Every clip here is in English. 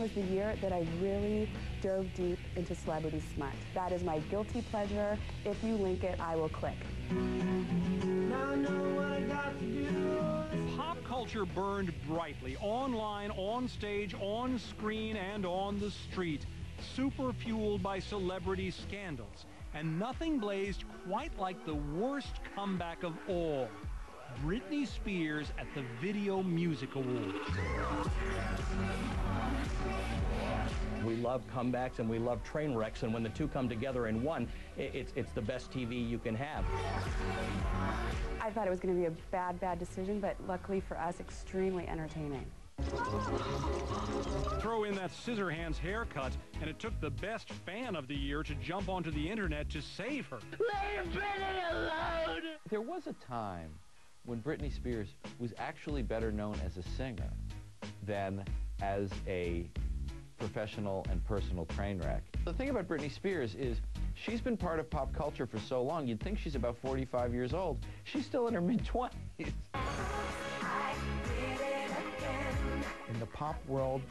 was the year that I really dove deep into celebrity smut. That is my guilty pleasure. If you link it, I will click. Now I know what I got to do. Pop culture burned brightly, online, on stage, on screen, and on the street, super fueled by celebrity scandals. And nothing blazed quite like the worst comeback of all. Britney Spears at the Video Music Awards. We love comebacks and we love train wrecks, and when the two come together in one, it's the best TV you can have. I thought it was going to be a bad decision, but luckily for us, extremely entertaining. Throw in that Scissorhands haircut, and it took the best fan of the year to jump onto the internet to save her. Leave Britney alone! There was a time when Britney Spears was actually better known as a singer than as a professional and personal train wreck. The thing about Britney Spears is she's been part of pop culture for so long, you'd think she's about 45 years old. She's still in her mid-20s. In the pop world,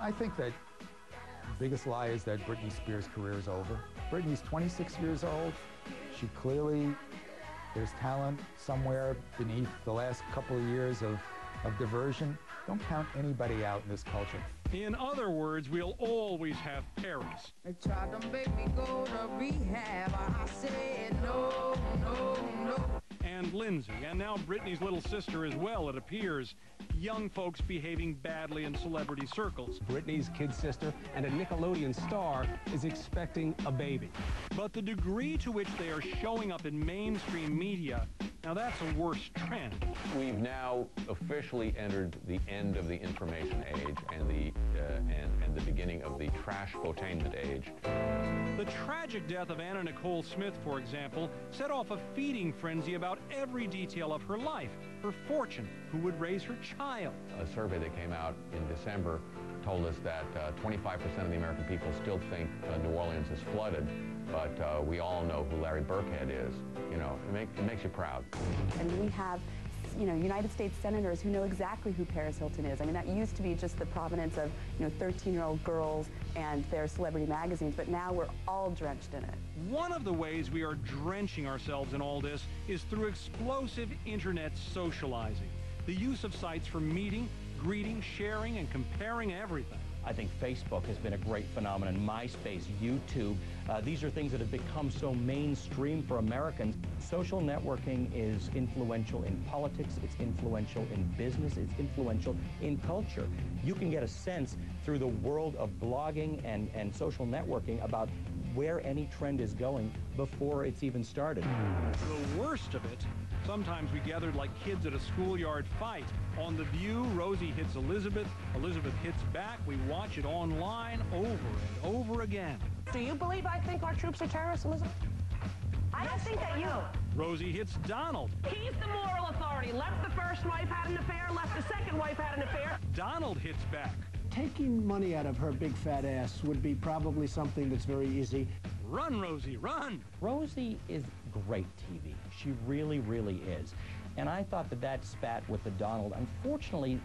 I think that the biggest lie is that Britney Spears' career is over. Britney's 26 years old. She clearly, there's talent somewhere beneath the last couple of years of diversion. Don't count anybody out in this culture. In other words, we'll always have Paris. They tried to make me go to rehab. I said no, no, no. And Lindsay, and now Britney's little sister as well, it appears. Young folks behaving badly in celebrity circles. Britney's kid sister and a Nickelodeon star is expecting a baby. But the degree to which they are showing up in mainstream media, now that's a worse trend. We've now officially entered the end of the information age and the beginning of the trash-fotainment age. The tragic death of Anna Nicole Smith, for example, set off a feeding frenzy about every detail of her life, her fortune, who would raise her child. A survey that came out in December told us that 25% of the American people still think New Orleans is flooded, but we all know who Larry Burkhead is. You know, it makes you proud. And we have, you know, United States senators who know exactly who Paris Hilton is. I mean, that used to be just the provenance of, you know, 13-year-old girls and their celebrity magazines, but now we're all drenched in it. One of the ways we are drenching ourselves in all this is through explosive internet socializing. The use of sites for meeting, greeting, sharing, and comparing everything. I think Facebook has been a great phenomenon. MySpace, YouTube, these are things that have become so mainstream for Americans. Social networking is influential in politics, it's influential in business, it's influential in culture. You can get a sense through the world of blogging and social networking about where any trend is going before it's even started. The worst of it, sometimes we gathered like kids at a schoolyard fight. On The View, Rosie hits Elizabeth, Elizabeth hits back, we watch it online over and over again. Do you believe I think our troops are terrorists, Elizabeth? I don't think that you. Rosie hits Donald. He's the moral authority. Left the first wife, had an affair. Left the second wife, had an affair. Donald hits back. Taking money out of her big fat ass would be probably something that's very easy. Run, Rosie, run! Rosie is great TV. She really, really is. And I thought that spat with the Donald, unfortunately,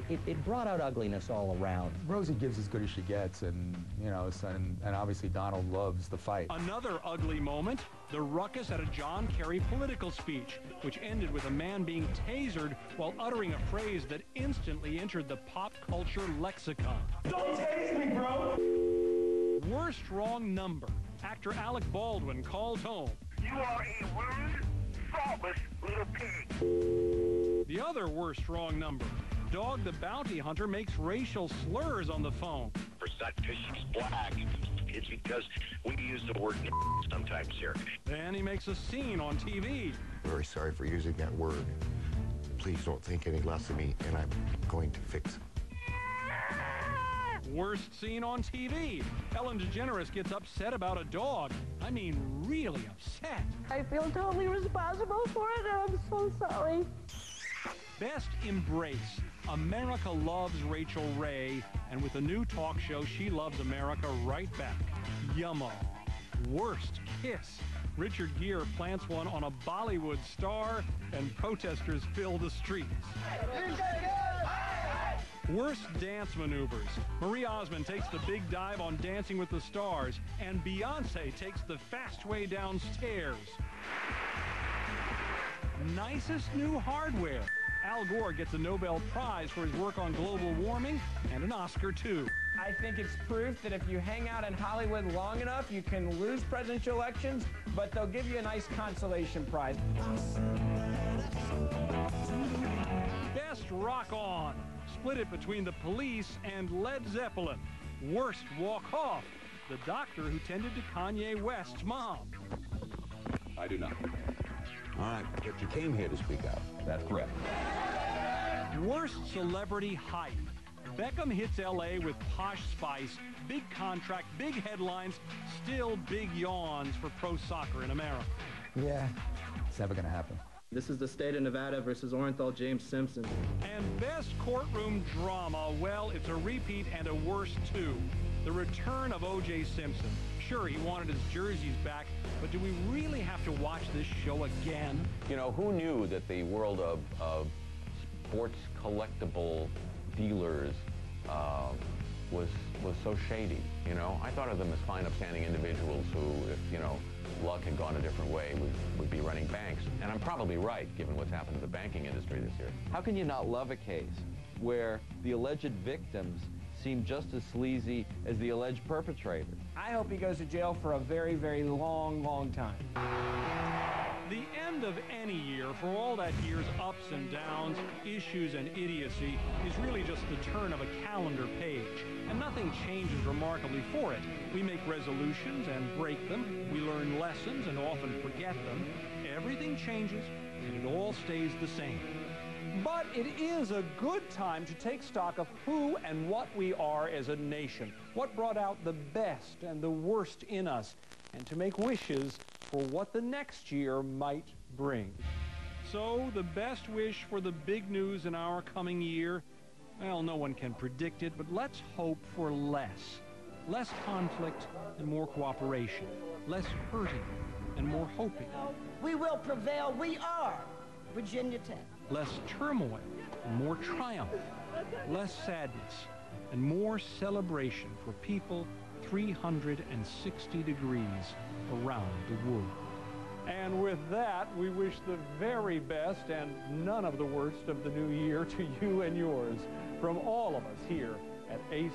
it brought out ugliness all around. Rosie gives as good as she gets, and, you know, and obviously Donald loves the fight. Another ugly moment, the ruckus at a John Kerry political speech, which ended with a man being tasered while uttering a phrase that instantly entered the pop culture lexicon. Don't tase me, bro! Worst wrong number. Actor Alec Baldwin calls home. You are a rude, thoughtless little pig. The other worst wrong number. Dog the Bounty Hunter makes racial slurs on the phone. For such she's black. It's because we use the word sometimes here. Then he makes a scene on TV. Very sorry for using that word. Please don't think any less of me, and I'm going to fix it. Worst scene on TV. Ellen DeGeneres gets upset about a dog. I mean, really upset. I feel totally responsible for it, and I'm so sorry. Best embrace. America loves Rachel Ray, and with a new talk show, she loves America right back. Yummo. Worst kiss. Richard Gere plants one on a Bollywood star, and protesters fill the streets. Worst dance maneuvers. Marie Osmond takes the big dive on Dancing with the Stars, and Beyonce takes the fast way downstairs. Nicest new hardware. Al Gore gets a Nobel Prize for his work on global warming, and an Oscar, too. I think it's proof that if you hang out in Hollywood long enough, you can lose presidential elections, but they'll give you a nice consolation prize. Best rock on. Split it between the Police and Led Zeppelin. Worst walk off. The doctor who tended to Kanye West's mom. I do not. All right, but you came here to speak out. That's correct. Worst celebrity hype. Beckham hits L.A. with posh spice, big contract, big headlines, still big yawns for pro soccer in America. Yeah, it's never going to happen. This is the state of Nevada versus Orenthal James Simpson. And best courtroom drama, well, it's a repeat and a worse too. The return of O.J. Simpson. Sure, he wanted his jerseys back, but do we really have to watch this show again? You know, who knew that the world of sports collectible dealers was so shady, you know? I thought of them as fine, upstanding individuals who, if, you know, luck had gone a different way, would be running banks. And I'm probably right, given what's happened to the banking industry this year. How can you not love a case where the alleged victims seem just as sleazy as the alleged perpetrator? I hope he goes to jail for a very, very long, long time. The end of any year, for all that year's ups and downs, issues and idiocy, is really just the turn of a calendar page. And nothing changes remarkably for it. We make resolutions and break them. We learn lessons and often forget them. Everything changes, and it all stays the same. But it is a good time to take stock of who and what we are as a nation, what brought out the best and the worst in us, and to make wishes for what the next year might bring. So, the best wish for the big news in our coming year, well, no one can predict it, but let's hope for less. Less conflict and more cooperation. Less hurting and more hoping. We will prevail. We are Virginia Tech. Less turmoil and more triumph. Less sadness and more celebration for people 360 degrees around the world. And with that, we wish the very best and none of the worst of the new year to you and yours from all of us here at AC.